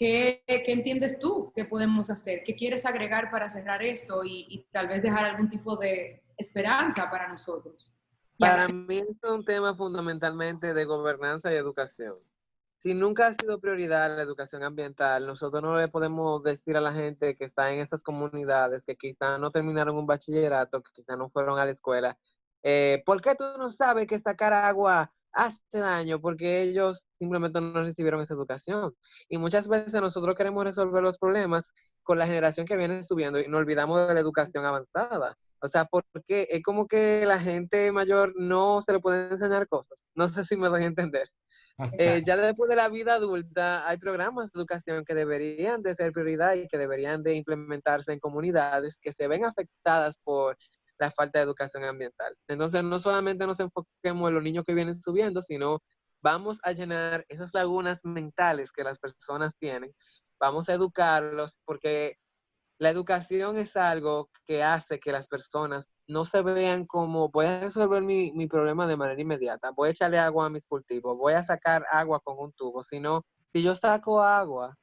¿Qué entiendes tú que podemos hacer? ¿Qué quieres agregar para cerrar esto y tal vez dejar algún tipo de esperanza para nosotros? Y Para acción. mí es un tema fundamentalmente de gobernanza y educación. Si nunca ha sido prioridad la educación ambiental, nosotros no le podemos decir a la gente que está en estas comunidades, que quizá no terminaron un bachillerato, que quizá no fueron a la escuela, ¿por qué tú no sabes que sacar agua hace daño? Porque ellos simplemente no recibieron esa educación. Y muchas veces nosotros queremos resolver los problemas con la generación que viene subiendo y nos olvidamos de la educación avanzada. O sea, porque es como que la gente mayor no se le puede enseñar cosas. No sé si me doy a entender. Exacto. Ya después de la vida adulta hay programas de educación que deberían de ser prioridad y que deberían de implementarse en comunidades que se ven afectadas por la falta de educación ambiental. Entonces no solamente nos enfoquemos en los niños que vienen subiendo, sino vamos a llenar esas lagunas mentales que las personas tienen, vamos a educarlos porque la educación es algo que hace que las personas no se vean como voy a resolver mi problema de manera inmediata, voy a echarle agua a mis cultivos, voy a sacar agua con un tubo, sino si yo saco agua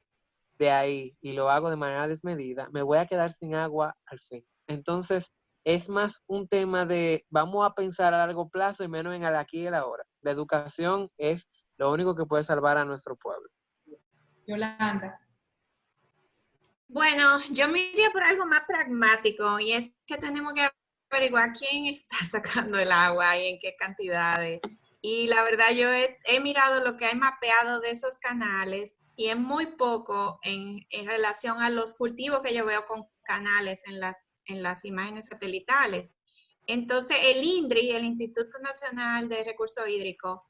de ahí y lo hago de manera desmedida, me voy a quedar sin agua al fin. Entonces, es más un tema de vamos a pensar a largo plazo y menos en el aquí y el ahora. La educación es lo único que puede salvar a nuestro pueblo. Yolanda. Bueno, yo me iría por algo más pragmático y es que tenemos que averiguar quién está sacando el agua y en qué cantidades. Y la verdad yo he mirado lo que hay mapeado de esos canales y es muy poco en relación a los cultivos que yo veo con canales en las imágenes satelitales. Entonces, el INDRI, el Instituto Nacional de Recursos Hídricos,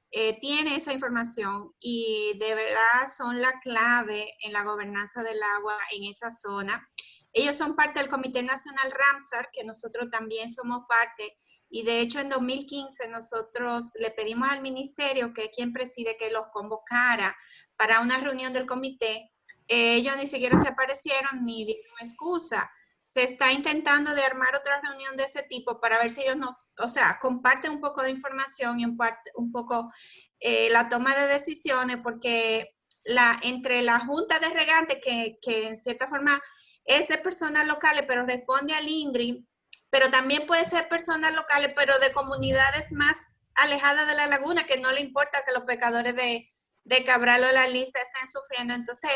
tiene esa información y de verdad son la clave en la gobernanza del agua en esa zona. Ellos son parte del Comité Nacional Ramsar, que nosotros también somos parte, y de hecho en 2015 nosotros le pedimos al ministerio, que es quien preside, que los convocara para una reunión del comité. Ellos ni siquiera se aparecieron ni dieron excusa. Se está intentando de armar otra reunión de ese tipo para ver si ellos nos, o sea, comparten un poco de información y un poco la toma de decisiones, porque entre la junta de regantes, que en cierta forma es de personas locales, pero responde al INDRI, pero también puede ser personas locales, pero de comunidades más alejadas de la laguna, que no le importa que los pescadores de Cabral o la lista estén sufriendo. Entonces,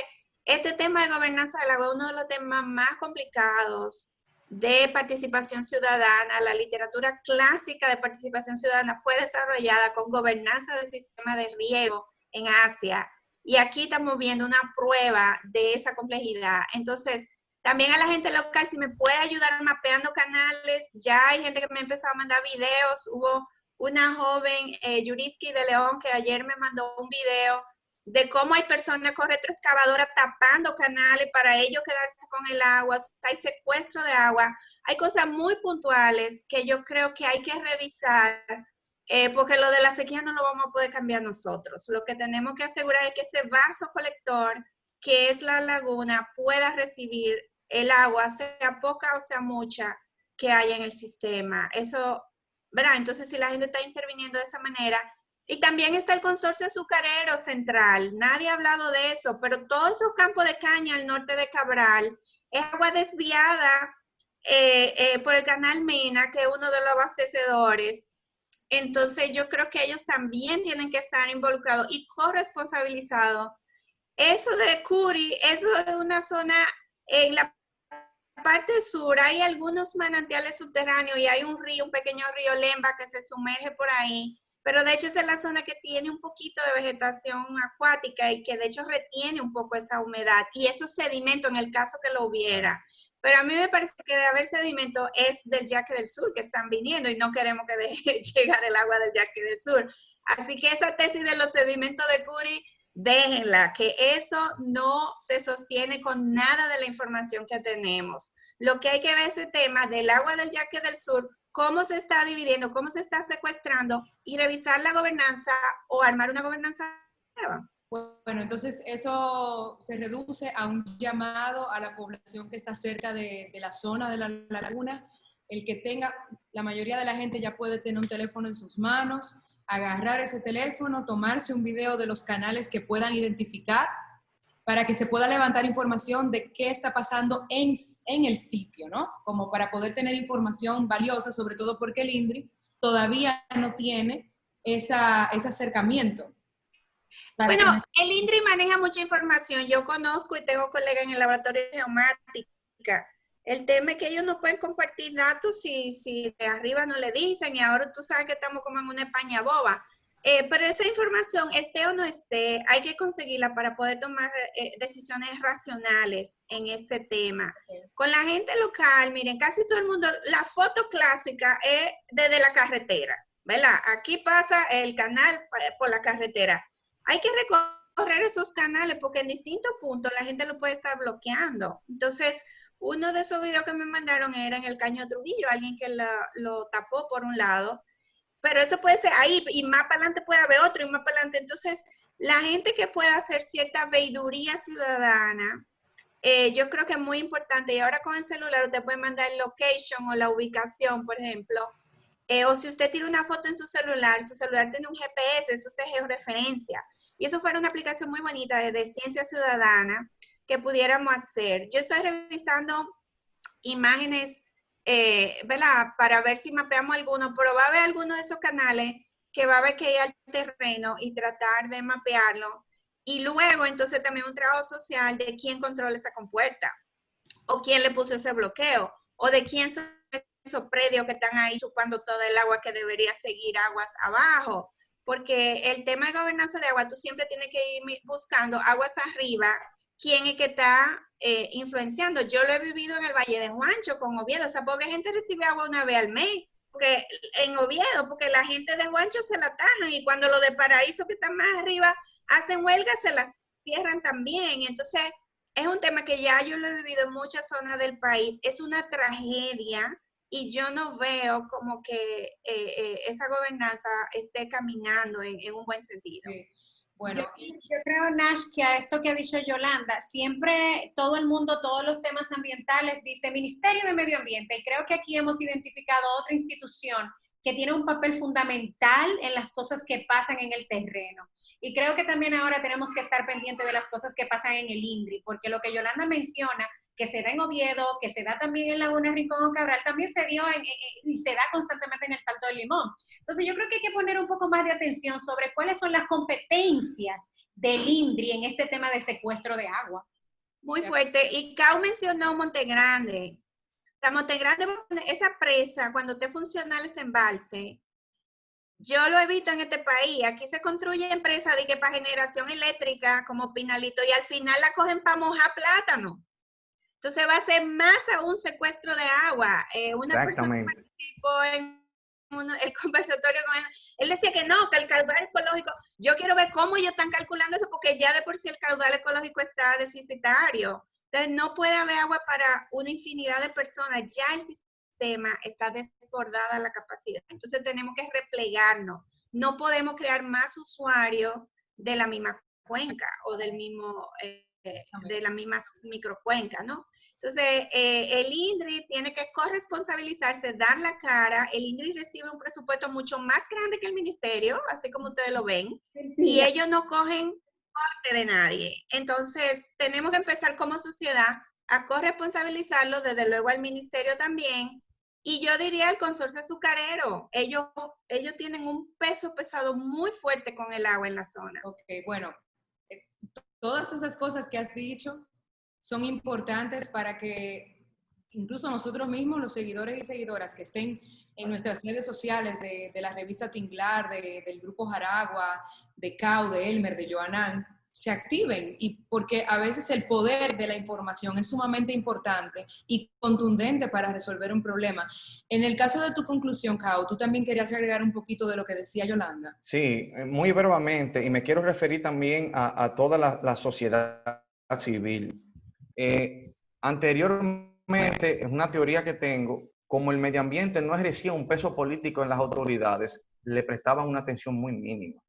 este tema de gobernanza del agua es uno de los temas más complicados de participación ciudadana. La literatura clásica de participación ciudadana fue desarrollada con gobernanza del sistema de riego en Asia. Y aquí estamos viendo una prueba de esa complejidad. Entonces, también a la gente local, si me puede ayudar mapeando canales, ya hay gente que me ha empezado a mandar videos. Hubo una joven, Yuriski de León, que ayer me mandó un video de cómo hay personas con retroexcavadoras tapando canales para ellos quedarse con el agua, hay secuestro de agua, hay cosas muy puntuales que yo creo que hay que revisar, porque lo de la sequía no lo vamos a poder cambiar nosotros. Lo que tenemos que asegurar es que ese vaso colector, que es la laguna, pueda recibir el agua, sea poca o sea mucha, que haya en el sistema. Eso, ¿verdad? Entonces, si la gente está interviniendo de esa manera. Y también está el consorcio azucarero central. Nadie ha hablado de eso, pero todos esos campos de caña al norte de Cabral es agua desviada por el canal Mena, que es uno de los abastecedores. Entonces yo creo que ellos también tienen que estar involucrados y corresponsabilizados. Eso de Curi, eso es una zona en la parte sur, hay algunos manantiales subterráneos y hay un río, un pequeño río Lemba que se sumerge por ahí, pero de hecho esa es la zona que tiene un poquito de vegetación acuática y que de hecho retiene un poco esa humedad y esos sedimentos en el caso que lo hubiera. Pero a mí me parece que de haber sedimento es del Yaque del Sur que están viniendo y no queremos que deje llegar el agua del Yaque del Sur. Así que esa tesis de los sedimentos de Curi, déjenla, que eso no se sostiene con nada de la información que tenemos. Lo que hay que ver es ese tema del agua del Yaque del Sur, cómo se está dividiendo, cómo se está secuestrando y revisar la gobernanza o armar una gobernanza nueva. Bueno, entonces eso se reduce a un llamado a la población que está cerca de la zona de la laguna. El que tenga, la mayoría de la gente ya puede tener un teléfono en sus manos, agarrar ese teléfono, tomarse un video de los canales que puedan identificar para que se pueda levantar información de qué está pasando en el sitio, ¿no? Como para poder tener información valiosa, sobre todo porque el INDRI todavía no tiene ese acercamiento. Bueno, el INDRI maneja mucha información. Yo conozco y tengo colegas en el laboratorio de geomática. El tema es que ellos no pueden compartir datos si de arriba no le dicen, y ahora tú sabes que estamos como en una España boba. Pero esa información, esté o no esté, hay que conseguirla para poder tomar decisiones racionales en este tema. Con la gente local, miren, casi todo el mundo, la foto clásica es desde la carretera, ¿verdad? Aquí pasa el canal por la carretera. Hay que recorrer esos canales porque en distintos puntos la gente lo puede estar bloqueando. Entonces, uno de esos videos que me mandaron era en el Caño Trujillo, alguien que lo tapó por un lado, pero eso puede ser ahí, y más para adelante puede haber otro, y más para adelante. Entonces, la gente que pueda hacer cierta veiduría ciudadana, yo creo que es muy importante. Y ahora con el celular usted puede mandar el location o la ubicación, por ejemplo, o si usted tira una foto en su celular tiene un GPS, eso es georreferencia. Y eso fuera una aplicación muy bonita de ciencia ciudadana que pudiéramos hacer. Yo estoy revisando imágenes, ¿verdad? Para ver si mapeamos alguno, pero va a haber alguno de esos canales que va a haber que ir al terreno y tratar de mapearlo. Y luego, entonces, también un trabajo social de quién controla esa compuerta, o quién le puso ese bloqueo, o de quién son esos predios que están ahí chupando todo el agua que debería seguir aguas abajo. Porque el tema de gobernanza de agua, tú siempre tienes que ir buscando aguas arriba, quién es que está influenciando. Yo lo he vivido en el Valle de Juancho con Oviedo. Esa pobre gente recibe agua una vez al mes porque, en Oviedo, porque la gente de Juancho se la tajan, y cuando los de Paraíso, que están más arriba, hacen huelga, se las cierran también. Entonces, es un tema que ya yo lo he vivido en muchas zonas del país. Es una tragedia y yo no veo como que esa gobernanza esté caminando en un buen sentido. Sí. Bueno, yo creo, Nash, que a esto que ha dicho Yolanda, siempre todo el mundo, todos los temas ambientales, dice Ministerio de Medio Ambiente, y creo que aquí hemos identificado otra institución que tiene un papel fundamental en las cosas que pasan en el terreno. Y creo que también ahora tenemos que estar pendientes de las cosas que pasan en el INDRI, porque lo que Yolanda menciona, que se da en Oviedo, que se da también en Laguna Rincón o Cabral, también se dio y se da constantemente en el Salto del Limón. Entonces yo creo que hay que poner un poco más de atención sobre cuáles son las competencias del INDRI en este tema de secuestro de agua. Muy fuerte. Y Cau mencionó Montegrande. La Montegrande, esa presa, cuando esté funcional ese embalse, yo lo he visto en este país. Aquí se construye empresas de que para generación eléctrica, como Pinalito, y al final la cogen para mojar plátano. Entonces va a ser más aún secuestro de agua. Una persona participó en el conversatorio con él decía que no, que el caudal ecológico, yo quiero ver cómo ellos están calculando eso, porque ya de por sí el caudal ecológico está deficitario. Entonces no puede haber agua para una infinidad de personas, ya el sistema está desbordada la capacidad. Entonces tenemos que replegarnos. No podemos crear más usuarios de la misma cuenca o del mismo, de la misma microcuenca, ¿no? Entonces, el INDRI tiene que corresponsabilizarse, dar la cara. El INDRI recibe un presupuesto mucho más grande que el ministerio, así como ustedes lo ven, y ellos no cogen corte de nadie. Entonces, tenemos que empezar como sociedad a corresponsabilizarlo, desde luego al ministerio también, y yo diría el consorcio azucarero. Ellos tienen un peso pesado muy fuerte con el agua en la zona. Ok, bueno, todas esas cosas que has dicho son importantes para que incluso nosotros mismos, los seguidores y seguidoras que estén en nuestras redes sociales de la revista Tinglar, del Grupo Jaragua, de Cau, de Elmer, de Joanán, se activen, y porque a veces el poder de la información es sumamente importante y contundente para resolver un problema. En el caso de tu conclusión, Cau, tú también querías agregar un poquito de lo que decía Yolanda. Sí, muy brevemente, y me quiero referir también a toda la sociedad civil. Anteriormente, es una teoría que tengo, como el medio ambiente no ejercía un peso político en las autoridades, le prestaban una atención muy mínima.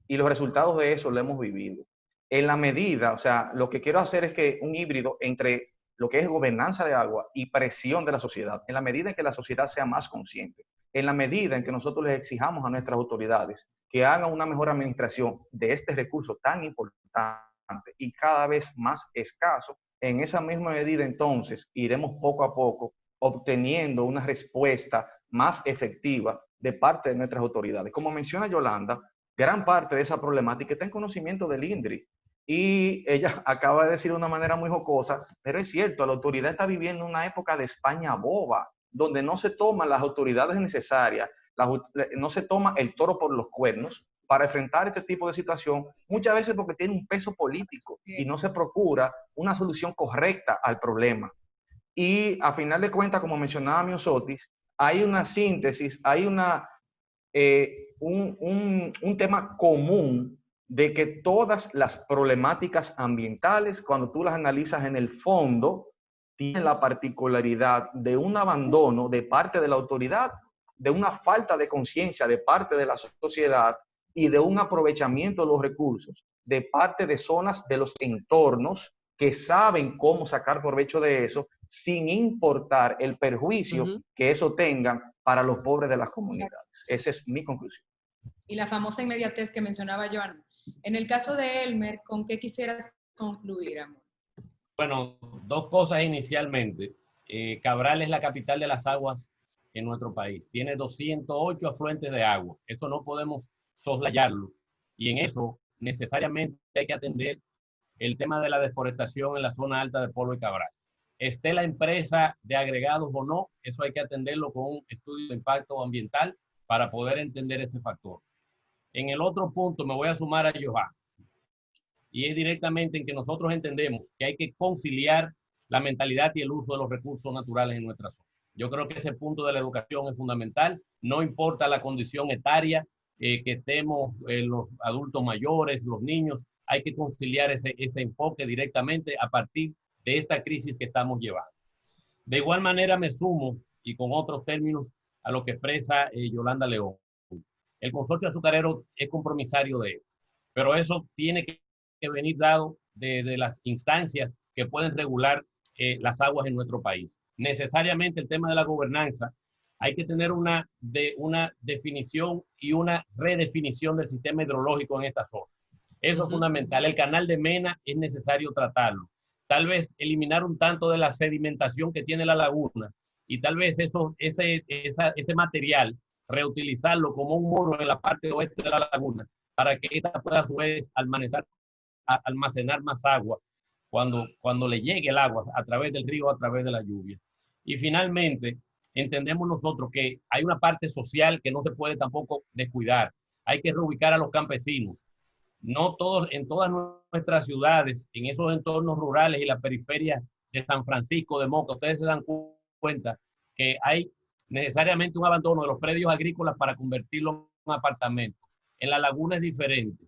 Y los resultados de eso lo hemos vivido. En la medida, o sea, lo que quiero hacer es que un híbrido entre lo que es gobernanza de agua y presión de la sociedad, en la medida en que la sociedad sea más consciente, en la medida en que nosotros les exijamos a nuestras autoridades que hagan una mejor administración de este recurso tan importante, y cada vez más escaso. En esa misma medida, entonces, iremos poco a poco obteniendo una respuesta más efectiva de parte de nuestras autoridades. Como menciona Yolanda, gran parte de esa problemática está en conocimiento del INDRI. Y ella acaba de decir de una manera muy jocosa, pero es cierto, la autoridad está viviendo una época de España boba, donde no se toman las autoridades necesarias, no se toma el toro por los cuernos para enfrentar este tipo de situación, muchas veces porque tiene un peso político y no se procura una solución correcta al problema. Y a final de cuentas, como mencionaba Miosotis, hay una síntesis, hay un tema común de que todas las problemáticas ambientales, cuando tú las analizas en el fondo, tienen la particularidad de un abandono de parte de la autoridad, de una falta de conciencia de parte de la sociedad y de un aprovechamiento de los recursos de parte de zonas de los entornos que saben cómo sacar provecho de eso sin importar el perjuicio que eso tenga para los pobres de las comunidades. Esa es mi conclusión. Y la famosa inmediatez que mencionaba Joan. En el caso de Elmer, ¿con qué quisieras concluir, amor? Bueno, dos cosas inicialmente. Cabral es la capital de las aguas en nuestro país. Tiene 208 afluentes de agua. Eso no podemos soslayarlo. Y en eso necesariamente hay que atender el tema de la deforestación en la zona alta de Polvo y Cabral. Esté la empresa de agregados o no, eso hay que atenderlo con un estudio de impacto ambiental para poder entender ese factor. En el otro punto me voy a sumar a Johan. Y es directamente en que nosotros entendemos que hay que conciliar la mentalidad y el uso de los recursos naturales en nuestra zona. Yo creo que ese punto de la educación es fundamental, no importa la condición etaria que estemos los adultos mayores, los niños, hay que conciliar ese enfoque directamente a partir de esta crisis que estamos llevando. De igual manera me sumo, y con otros términos, a lo que expresa Yolanda León. El consorcio azucarero es compromisario de esto, pero eso tiene que venir dado de las instancias que pueden regular las aguas en nuestro país. Necesariamente el tema de la gobernanza, hay que tener una definición y una redefinición del sistema hidrológico en esta zona. Eso es fundamental. El canal de Mena es necesario tratarlo. Tal vez eliminar un tanto de la sedimentación que tiene la laguna y tal vez ese material reutilizarlo como un muro en la parte oeste de la laguna para que esta pueda a su vez almacenar más agua cuando le llegue el agua a través del río, a través de la lluvia. Y finalmente, entendemos nosotros que hay una parte social que no se puede tampoco descuidar. Hay que reubicar a los campesinos. No todos, en todas nuestras ciudades, en esos entornos rurales y la periferia de San Francisco, de Moca, ustedes se dan cuenta que hay necesariamente un abandono de los predios agrícolas para convertirlos en apartamentos. En la laguna es diferente.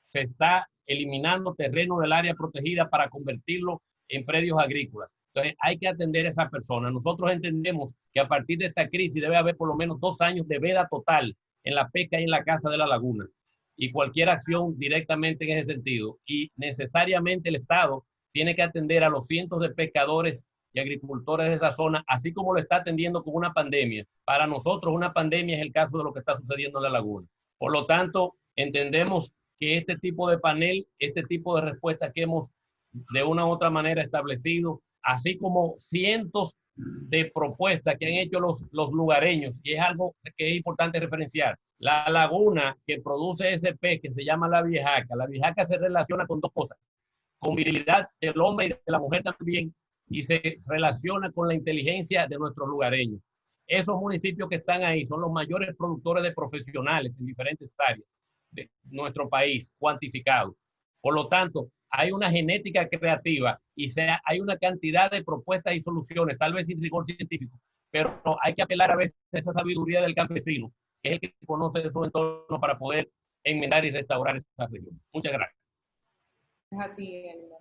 Se está eliminando terreno del área protegida para convertirlo en predios agrícolas. Entonces hay que atender a esas personas. Nosotros entendemos que a partir de esta crisis debe haber por lo menos 2 años de veda total en la pesca y en la caza de la laguna. Y cualquier acción directamente en ese sentido. Y necesariamente el Estado tiene que atender a los cientos de pescadores y agricultores de esa zona, así como lo está atendiendo con una pandemia. Para nosotros una pandemia es el caso de lo que está sucediendo en la laguna. Por lo tanto, entendemos que este tipo de panel, este tipo de respuestas que hemos de una u otra manera establecido, así como cientos de propuestas que han hecho los lugareños, y es algo que es importante referenciar. La laguna que produce ese pez que se llama la viejaca se relaciona con 2 cosas, con virilidad del hombre y de la mujer también, y se relaciona con la inteligencia de nuestros lugareños. Esos municipios que están ahí son los mayores productores de profesionales en diferentes áreas de nuestro país, cuantificados. Por lo tanto, hay una genética creativa y hay una cantidad de propuestas y soluciones, tal vez sin rigor científico, pero hay que apelar a veces a esa sabiduría del campesino, que es el que conoce de su entorno para poder enmendar y restaurar esa región. Muchas gracias. A ti, Elmer.